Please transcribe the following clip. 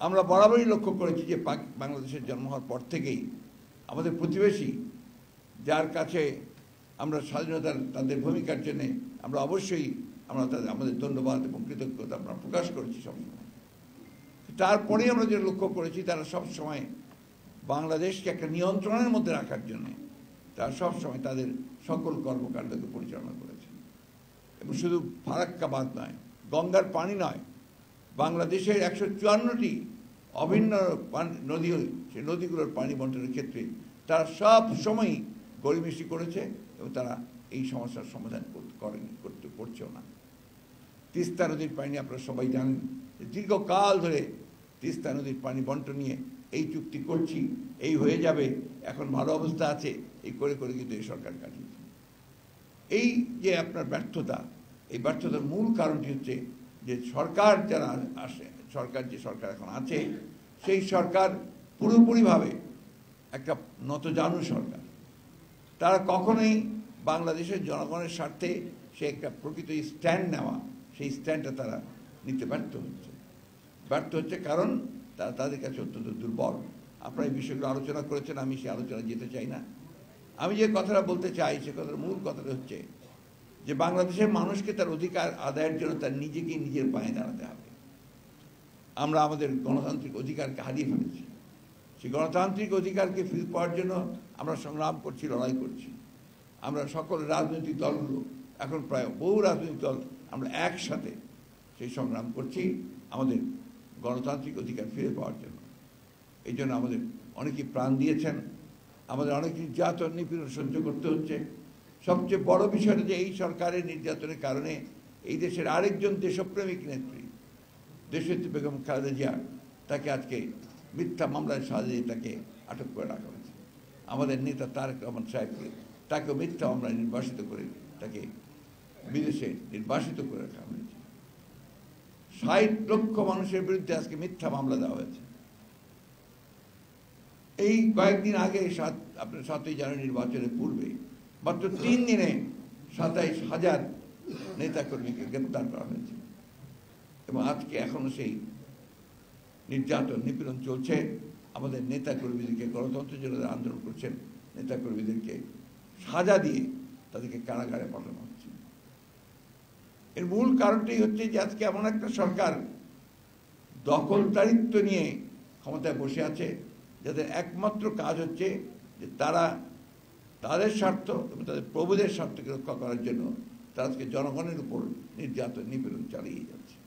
আমরা বরাবরই লক্ষ্য করেছি যে বাংলাদেশের জন্ম হওয়ার পর থেকেই আমাদের প্রতিবেশী, যার কাছে আমরা স্বাধীনতার তাদের ভূমিকার জন্য আমরা অবশ্যই আমাদের ধন্যবাদ এবং কৃতজ্ঞতা আমরা প্রকাশ করেছি সবসময়। তারপরেই আমরা যেটা লক্ষ্য করেছি, তারা সবসময় বাংলাদেশকে একটা নিয়ন্ত্রণের মধ্যে রাখার জন্য তারা সবসময় তাদের সকল কর্মকাণ্ডকে পরিচালনা করেছে। এবং শুধু ফারাক্কাবাদ নয়, গঙ্গার পানি নয়, বাংলাদেশের 154টি অভিন্ন নদী, সেই নদীগুলোর পানি বন্টনের ক্ষেত্রে তারা সব সময়ই গড়িমসি করেছে এবং তারা এই সমস্যার সমাধান করছেও না। তিস্তা নদীর পানি আপনারা সবাই জানেন, দীর্ঘকাল ধরে তিস্তা নদীর পানি বন্টন নিয়ে এই চুক্তি করছি, এই হয়ে যাবে, এখন ভালো অবস্থা আছে, এই করে করে কিন্তু এই সরকার কাটিয়েছে। এই যে আপনার ব্যর্থতা, এই ব্যর্থতার মূল কারণটি হচ্ছে যে সরকার যারা আসে, যে সরকার এখন আছে, সেই সরকার পুরোপুরিভাবে একটা নতজানু সরকার। তারা কখনোই বাংলাদেশের জনগণের স্বার্থে সে একটা প্রকৃত স্ট্যান্ড নেওয়া, সেই স্ট্যান্ডটা তারা নিতে ব্যর্থ হচ্ছে কারণ তারা তাদের কাছে অত্যন্ত দুর্বল। আপনারা এই বিষয়গুলো আলোচনা করেছেন, আমি সে আলোচনা যেতে চাই না। আমি যে কথাটা বলতে চাই, সে কথার মূল কথাটা হচ্ছে যে বাংলাদেশের মানুষকে তার অধিকার আদায়ের জন্য তার নিজেকেই নিজের পায়ে দাঁড়াতে হবে। আমরা আমাদের গণতান্ত্রিক অধিকারকে হারিয়ে ফেলেছি। সেই গণতান্ত্রিক অধিকারকে ফিরে পাওয়ার জন্য আমরা সংগ্রাম করছি, লড়াই করছি। আমরা সকল রাজনৈতিক দলগুলো, এখন প্রায় বহু রাজনৈতিক দল, আমরা একসাথে সেই সংগ্রাম করছি আমাদের গণতান্ত্রিক অধিকার ফিরে পাওয়ার জন্য। এই জন্য আমাদের অনেকেই প্রাণ দিয়েছেন, আমাদের অনেক নির্যাতন নিপীড়ন সহ্য করতে হচ্ছে। সবচেয়ে বড় বিষয়টা যে এই সরকারের নির্যাতনের কারণে এই দেশের আরেকজন দেশপ্রেমিক নেত্রী দেশনেত্রী বেগম খালেদা জিয়া, তাকে আজকে মিথ্যা মামলায় সাজিয়ে তাকে আটক করে রাখা হয়েছে। আমাদের নেতা তারেক রহমান সাহেবকে তাকে মিথ্যা মামলায় নির্বাসিত করে তাকে বিদেশে নির্বাসিত করে রাখা হয়েছে। ৬০ লক্ষ মানুষের বিরুদ্ধে আজকে মিথ্যা মামলা দেওয়া হয়েছে। এই কয়েকদিন আগে আপনার ৭ই জানুয়ারি নির্বাচনের পূর্বে মাত্র ৩ দিনে ২৭,০০০ নেতাকর্মীকে গ্রেপ্তার করা হয়েছে এবং আজকে এখনো সেই নির্যাতন নিপীড়ন চলছে। আমাদের নেতাকর্মীদেরকে, গণতন্ত্রের জন্য আন্দোলন করছেন নেতাকর্মীদেরকে সাজা দিয়ে তাদেরকে কারাগারে পাঠানো হচ্ছে। এর মূল কারণটাই হচ্ছে যে আজকে এমন একটা সরকার দখলদারিত্ব নিয়ে ক্ষমতায় বসে আছে, যাদের একমাত্র কাজ হচ্ছে যে তারা তাদের স্বার্থ এবং তাদের প্রভুদের স্বার্থকে রক্ষা করার জন্য তারা আজকে জনগণের উপর নির্যাতন নিপীড়ন চালিয়ে যাচ্ছে।